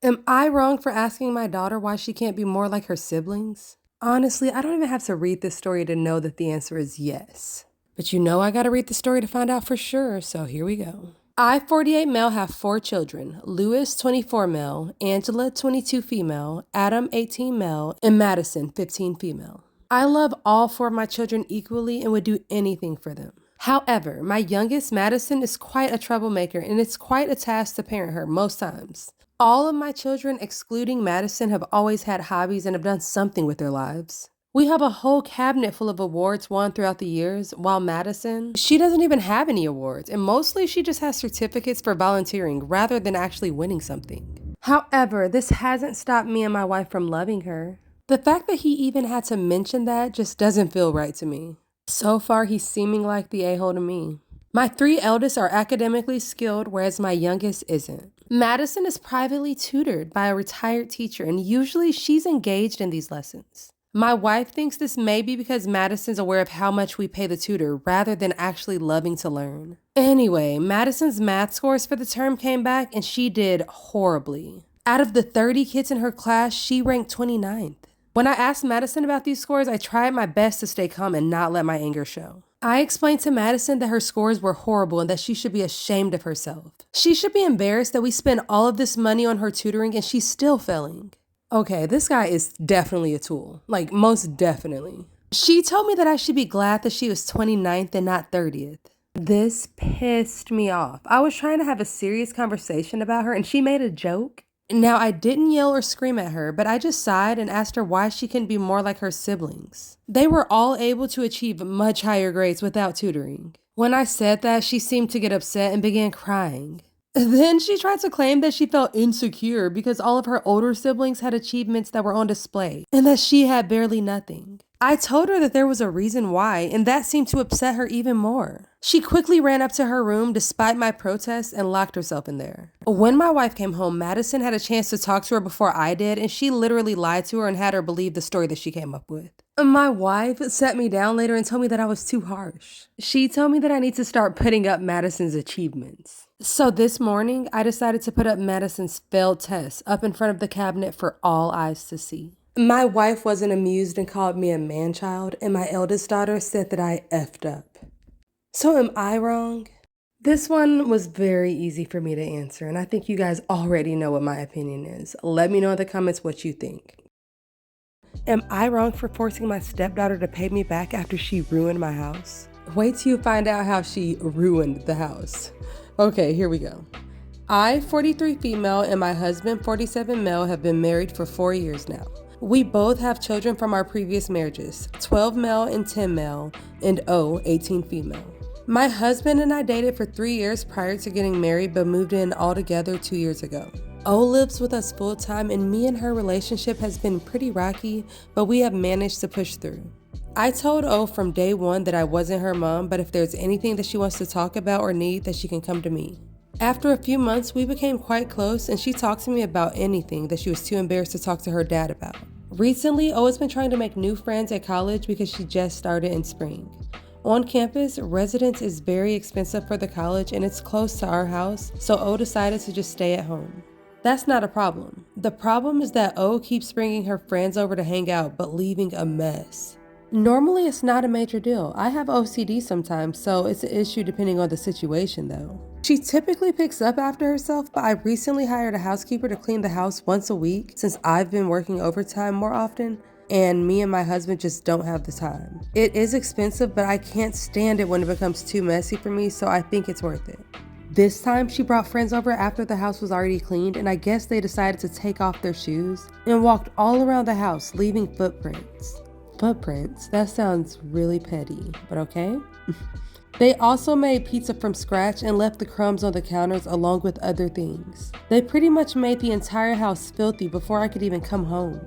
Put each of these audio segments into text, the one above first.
Am I wrong for asking my daughter why she can't be more like her siblings? Honestly, I don't even have to read this story to know that the answer is yes. But you know I gotta read the story to find out for sure, so here we go. I, 48 male, have 4 children. Louis, 24 male, Angela, 22 female, Adam, 18 male, and Madison, 15 female. I love all 4 of my children equally and would do anything for them. However, my youngest, Madison, is quite a troublemaker and it's quite a task to parent her most times. All of my children, excluding Madison, have always had hobbies and have done something with their lives. We have a whole cabinet full of awards won throughout the years, while Madison, she doesn't even have any awards, and mostly she just has certificates for volunteering rather than actually winning something. However, this hasn't stopped me and my wife from loving her. The fact that he even had to mention that just doesn't feel right to me. So far, he's seeming like the a-hole to me. My 3 eldest are academically skilled, whereas my youngest isn't. Madison is privately tutored by a retired teacher, and usually she's engaged in these lessons. My wife thinks this may be because Madison's aware of how much we pay the tutor rather than actually loving to learn. Anyway, Madison's math scores for the term came back and she did horribly. Out of the 30 kids in her class, she ranked 29th. When I asked Madison about these scores, I tried my best to stay calm and not let my anger show. I explained to Madison that her scores were horrible and that she should be ashamed of herself. She should be embarrassed that we spent all of this money on her tutoring and she's still failing. Okay, this guy is definitely a tool. Like, most definitely. She told me that I should be glad that she was 29th and not 30th. This pissed me off. I was trying to have a serious conversation about her and she made a joke. Now, I didn't yell or scream at her, but I just sighed and asked her why she couldn't be more like her siblings. They were all able to achieve much higher grades without tutoring. When I said that, she seemed to get upset and began crying. Then she tried to claim that she felt insecure because all of her older siblings had achievements that were on display and that she had barely nothing. I told her that there was a reason why, and that seemed to upset her even more. She quickly ran up to her room despite my protests and locked herself in there. When my wife came home, Madison had a chance to talk to her before I did, and she literally lied to her and had her believe the story that she came up with. My wife sat me down later and told me that I was too harsh. She told me that I need to start putting up Madison's achievements. So this morning, I decided to put up Madison's failed test up in front of the cabinet for all eyes to see. My wife wasn't amused and called me a man-child, and my eldest daughter said that I effed up. So am I wrong? This one was very easy for me to answer, and I think you guys already know what my opinion is. Let me know in the comments what you think. Am I wrong for forcing my stepdaughter to pay me back after she ruined my house? Wait till you find out how she ruined the house. Okay, here we go. I, 43 female, and my husband, 47 male, have been married for 4 years now. We both have children from our previous marriages, 12 male and 10 male, and 18 female. My husband and I dated for 3 years prior to getting married, but moved in all together 2 years ago. Lives with us full time, and me and her relationship has been pretty rocky, but we have managed to push through. I told from day one that I wasn't her mom, but if there's anything that she wants to talk about or need, that she can come to me. After a few months, we became quite close, and she talked to me about anything that she was too embarrassed to talk to her dad about. Recently, has been trying to make new friends at college because she just started in spring. On campus, residence is very expensive for the college and it's close to our house, so decided to just stay at home. That's not a problem. The problem is that keeps bringing her friends over to hang out, but leaving a mess. Normally, it's not a major deal. I have OCD sometimes, so it's an issue depending on the situation though. She typically picks up after herself, but I recently hired a housekeeper to clean the house once a week since I've been working overtime more often, and me and my husband just don't have the time. It is expensive, but I can't stand it when it becomes too messy for me, so I think it's worth it. This time, she brought friends over after the house was already cleaned, and I guess they decided to take off their shoes and walked all around the house, leaving footprints. Footprints? That sounds really petty, but okay. They also made pizza from scratch and left the crumbs on the counters along with other things. They pretty much made the entire house filthy before I could even come home.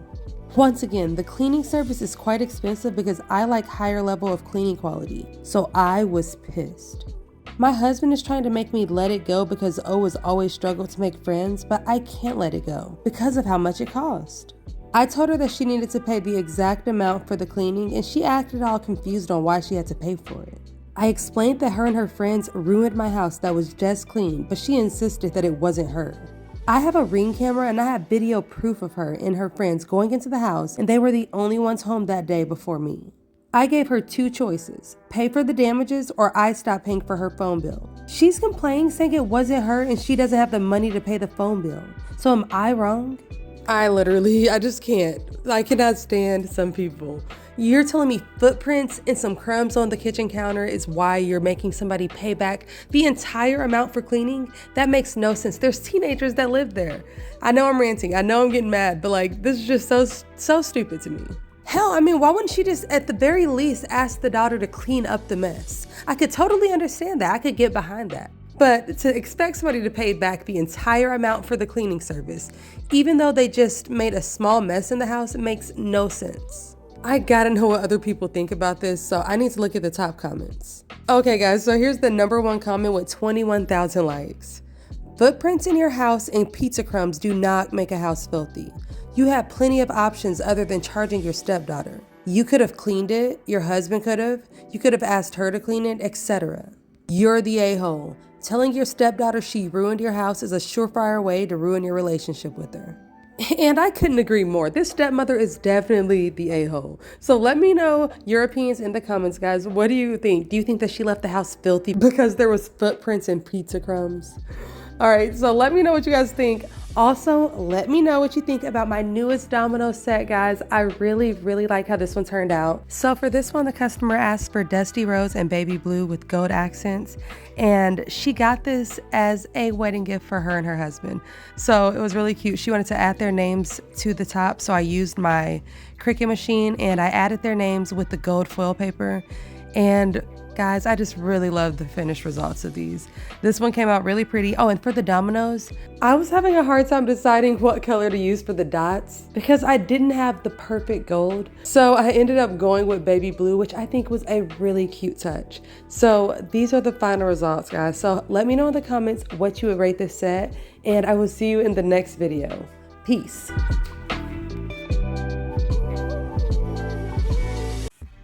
Once again, the cleaning service is quite expensive because I like higher level of cleaning quality, so I was pissed. My husband is trying to make me let it go because has always struggled to make friends, but I can't let it go because of how much it cost. I told her that she needed to pay the exact amount for the cleaning, and she acted all confused on why she had to pay for it. I explained that her and her friends ruined my house that was just clean, but she insisted that it wasn't her. I have a Ring camera and I have video proof of her and her friends going into the house, and they were the only ones home that day before me. I gave her two choices: pay for the damages or I stop paying for her phone bill. She's complaining saying it wasn't her and she doesn't have the money to pay the phone bill. So am I wrong? I just can't. I cannot stand some people. You're telling me footprints and some crumbs on the kitchen counter is why you're making somebody pay back the entire amount for cleaning? That makes no sense. There's teenagers that live there. I know I'm ranting. I know I'm getting mad, but like, this is just so stupid to me. Hell, I mean, why wouldn't she just at the very least ask the daughter to clean up the mess? I could totally understand that. I could get behind that. But to expect somebody to pay back the entire amount for the cleaning service, even though they just made a small mess in the house, makes no sense. I gotta know what other people think about this, so I need to look at the top comments. Okay guys, so here's the #1 comment with 21,000 likes. Footprints in your house and pizza crumbs do not make a house filthy. You have plenty of options other than charging your stepdaughter. You could have cleaned it, your husband could have, you could have asked her to clean it, etc. You're the a-hole. Telling your stepdaughter she ruined your house is a surefire way to ruin your relationship with her. And I couldn't agree more. This stepmother is definitely the a-hole. So let me know your opinions in the comments, guys. What do you think? Do you think that she left the house filthy because there was footprints and pizza crumbs? All right, so let me know what you guys think. Also, let me know what you think about my newest domino set, guys. I really like how this one turned out. So for this one, the customer asked for Dusty Rose and Baby Blue with gold accents, and she got this as a wedding gift for her and her husband. So it was really cute. She wanted to add their names to the top, so I used my Cricut machine and I added their names with the gold foil paper. And guys, I just really love the finished results of these. This one came out really pretty. Oh, and for the dominoes, I was having a hard time deciding what color to use for the dots because I didn't have the perfect gold. So I ended up going with Baby Blue, which I think was a really cute touch. So these are the final results, guys. So let me know in the comments what you would rate this set, and I will see you in the next video. Peace.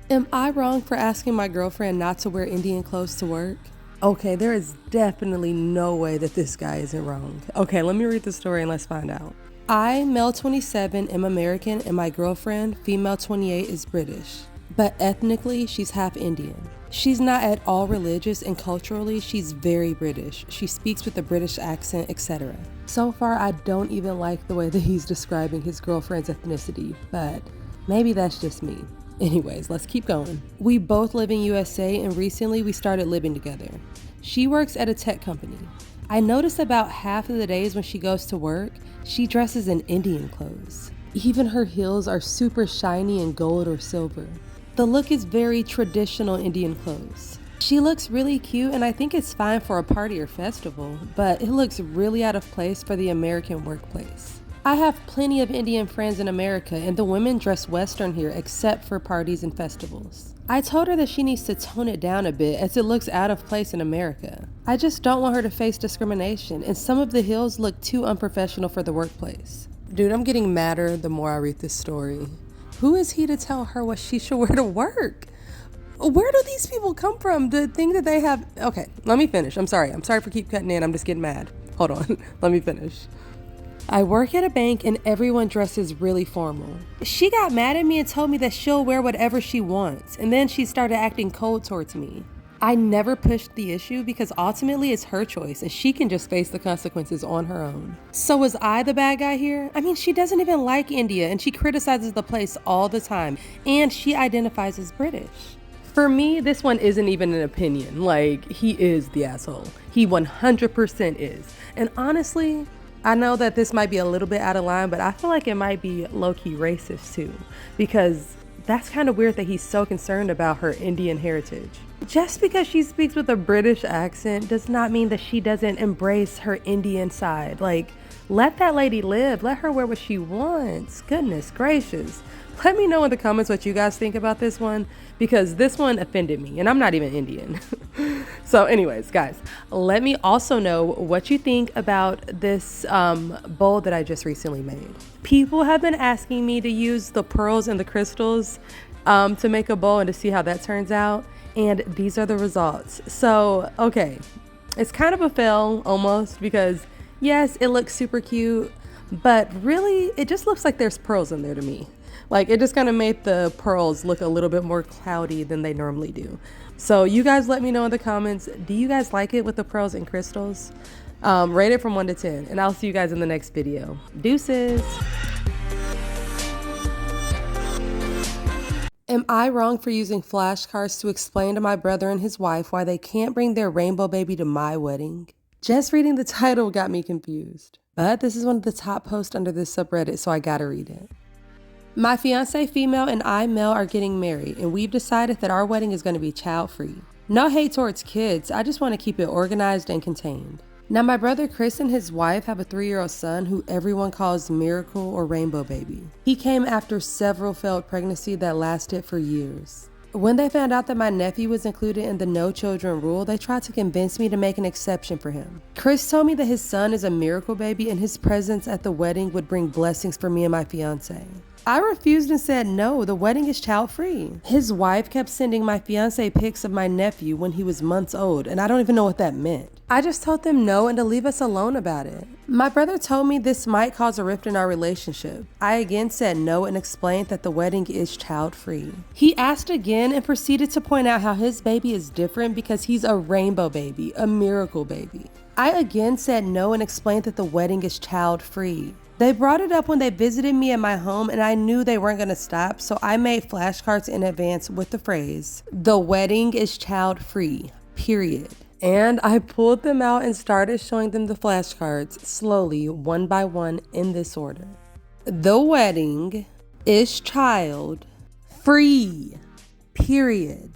Am I wrong for asking my girlfriend not to wear Indian clothes to work? Okay, there is definitely no way that this guy isn't wrong. Okay, let me read the story and let's find out. I, male 27, am American, and my girlfriend, female 28, is British. But ethnically, she's half Indian. She's not at all religious, and culturally, she's very British. She speaks with a British accent, etc. So far, I don't even like the way that he's describing his girlfriend's ethnicity, but maybe that's just me. Anyways, let's keep going. We both live in USA, and recently we started living together. She works at a tech company. I notice about half of the days when she goes to work, she dresses in Indian clothes. Even her heels are super shiny and gold or silver. The look is very traditional Indian clothes. She looks really cute, and I think it's fine for a party or festival, but it looks really out of place for the American workplace. I have plenty of Indian friends in America, and the women dress Western here except for parties and festivals. I told her that she needs to tone it down a bit as it looks out of place in America. I just don't want her to face discrimination, and some of the heels look too unprofessional for the workplace. Dude, I'm getting madder the more I read this story. Who is he to tell her what she should wear to work? Where do these people come from to think that they have... Okay, let me finish. I'm sorry for keep cutting in. I'm just getting mad. Hold on. Let me finish. I work at a bank and everyone dresses really formal. She got mad at me and told me that she'll wear whatever she wants, and then she started acting cold towards me. I never pushed the issue because ultimately it's her choice and she can just face the consequences on her own. So was I the bad guy here? I mean, she doesn't even like India and she criticizes the place all the time, and she identifies as British. For me, this one isn't even an opinion. Like, he is the asshole. He 100% is. And honestly, I know that this might be a little bit out of line, but I feel like it might be low-key racist too, because that's kind of weird that he's so concerned about her Indian heritage. Just because she speaks with a British accent does not mean that she doesn't embrace her Indian side. Like, let that lady live. Let her wear what she wants. Goodness gracious. Let me know in the comments what you guys think about this one, because this one offended me, and I'm not even Indian. So anyways, guys, let me also know what you think about this bowl that I just recently made. People have been asking me to use the pearls and the crystals to make a bowl and to see how that turns out, and these are the results. So, okay, it's kind of a fail almost because Yes, it looks super cute, but really, it just looks like there's pearls in there to me. Like, it just kind of made the pearls look a little bit more cloudy than they normally do. So you guys let me know in the comments, do you guys like it with the pearls and crystals? Rate it from 1 to 10, and I'll see you guys in the next video. Deuces! Am I wrong for using flashcards to explain to my brother and his wife why they can't bring their rainbow baby to my wedding? Just reading the title got me confused. But this is one of the top posts under this subreddit, so I gotta read it. My fiance female and I male are getting married, and we've decided that our wedding is going to be child-free. No hate towards kids, I just want to keep it organized and contained. Now my brother Chris and his wife have a 3-year-old son who everyone calls Miracle or Rainbow Baby. He came after several failed pregnancies that lasted for years. When they found out that my nephew was included in the no children rule, they tried to convince me to make an exception for him. Chris told me that his son is a miracle baby and his presence at the wedding would bring blessings for me and my fiance. I refused and said no, the wedding is child-free. His wife kept sending my fiance pics of my nephew when he was months old, and I don't even know what that meant. I just told them no and to leave us alone about it. My brother told me this might cause a rift in our relationship. I again said no and explained that the wedding is child-free. He asked again and proceeded to point out how his baby is different because he's a rainbow baby, a miracle baby. I again said no and explained that the wedding is child-free. They brought it up when they visited me at my home and I knew they weren't going to stop, so I made flashcards in advance with the phrase, "The wedding is child-free, period." And I pulled them out and started showing them the flashcards slowly, one by one, in this order. The wedding is child-free, period.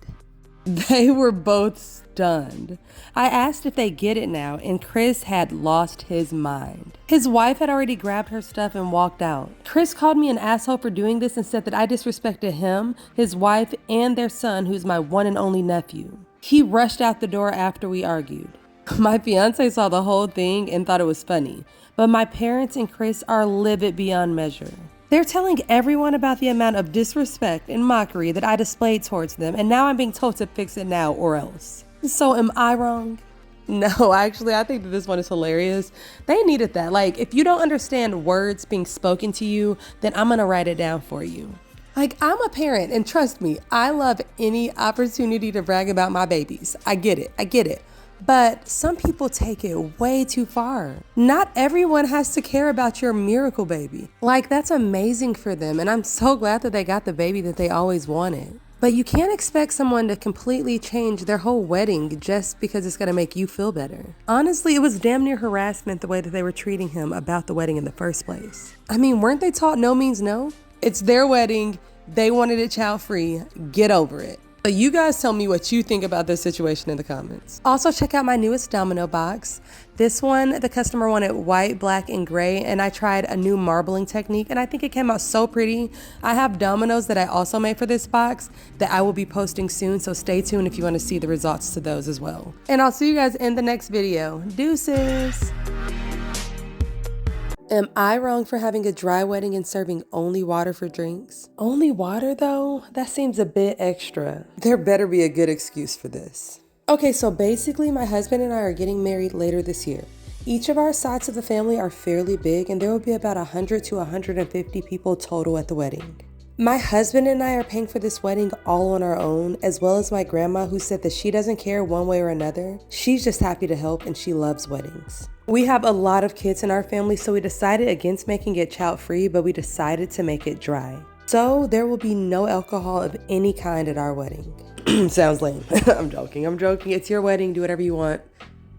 They were both stunned. I asked if they get it now, and Chris had lost his mind. His wife had already grabbed her stuff and walked out. Chris called me an asshole for doing this and said that I disrespected him, his wife, and their son, who's my one and only nephew. He rushed out the door after we argued. My fiance saw the whole thing and thought it was funny, but my parents and Chris are livid beyond measure. They're telling everyone about the amount of disrespect and mockery that I displayed towards them, and now I'm being told to fix it now or else. So am I wrong? No, actually, I think that this one is hilarious. They needed that. Like, if you don't understand words being spoken to you, then I'm gonna write it down for you. Like, I'm a parent, and trust me, I love any opportunity to brag about my babies. I get it. But some people take it way too far. Not everyone has to care about your miracle baby. Like, that's amazing for them, and I'm so glad that they got the baby that they always wanted. But you can't expect someone to completely change their whole wedding just because it's gonna make you feel better. Honestly, it was damn near harassment the way that they were treating him about the wedding in the first place. I mean, weren't they taught no means no? It's their wedding, they wanted it child-free, get over it. So you guys tell me what you think about this situation in the comments. Also, check out my newest domino box. This one, the customer wanted white, black, and gray, and I tried a new marbling technique, and I think it came out so pretty. I have dominoes that I also made for this box that I will be posting soon, so stay tuned if you want to see the results to those as well. And I'll see you guys in the next video. Deuces! Am I wrong for having a dry wedding and serving only water for drinks? Only water though? That seems a bit extra. There better be a good excuse for this. Okay, so basically my husband and I are getting married later this year. Each of our sides of the family are fairly big and there will be about 100 to 150 people total at the wedding. My husband and I are paying for this wedding all on our own, as well as my grandma who said that she doesn't care one way or another. She's just happy to help and she loves weddings. We have a lot of kids in our family, so we decided against making it child-free, but we decided to make it dry. So there will be no alcohol of any kind at our wedding. Sounds lame. I'm joking. It's your wedding. Do whatever you want.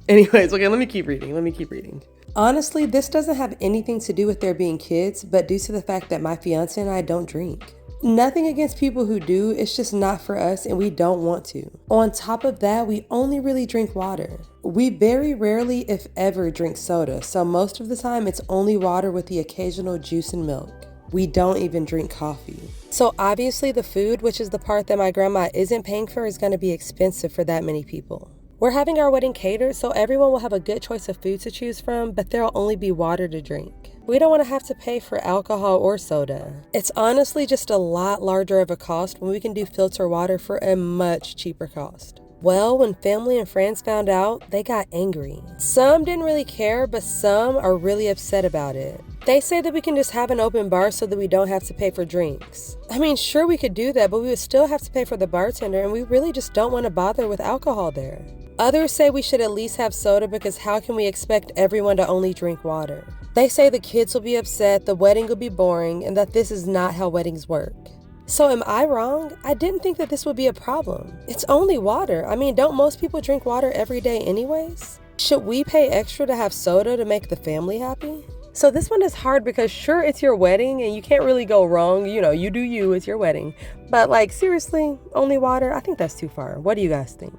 Anyways, okay, let me keep reading. Honestly, this doesn't have anything to do with there being kids, but due to the fact that my fiance and I don't drink. Nothing against people who do, it's just not for us and we don't want to. On top of that, we only really drink water. We very rarely, if ever, drink soda, so most of the time it's only water with the occasional juice and milk. We don't even drink coffee. So obviously the food, which is the part that my grandma isn't paying for, is going to be expensive for that many people. We're having our wedding catered, so everyone will have a good choice of food to choose from, but there'll only be water to drink. We don't want to have to pay for alcohol or soda. It's honestly just a lot larger of a cost when we can do filter water for a much cheaper cost. Well, when family and friends found out, they got angry. Some didn't really care, but some are really upset about it. They say that we can just have an open bar so that we don't have to pay for drinks. I mean, sure we could do that, but we would still have to pay for the bartender, and we really just don't want to bother with alcohol there. Others say we should at least have soda because how can we expect everyone to only drink water? They say the kids will be upset, the wedding will be boring, and that this is not how weddings work. So am I wrong? I didn't think that this would be a problem. It's only water. I mean, don't most people drink water every day anyways? Should we pay extra to have soda to make the family happy? So this one is hard because sure, it's your wedding and you can't really go wrong. You know, you do you, it's your wedding. But like, seriously, only water? I think that's too far. What do you guys think?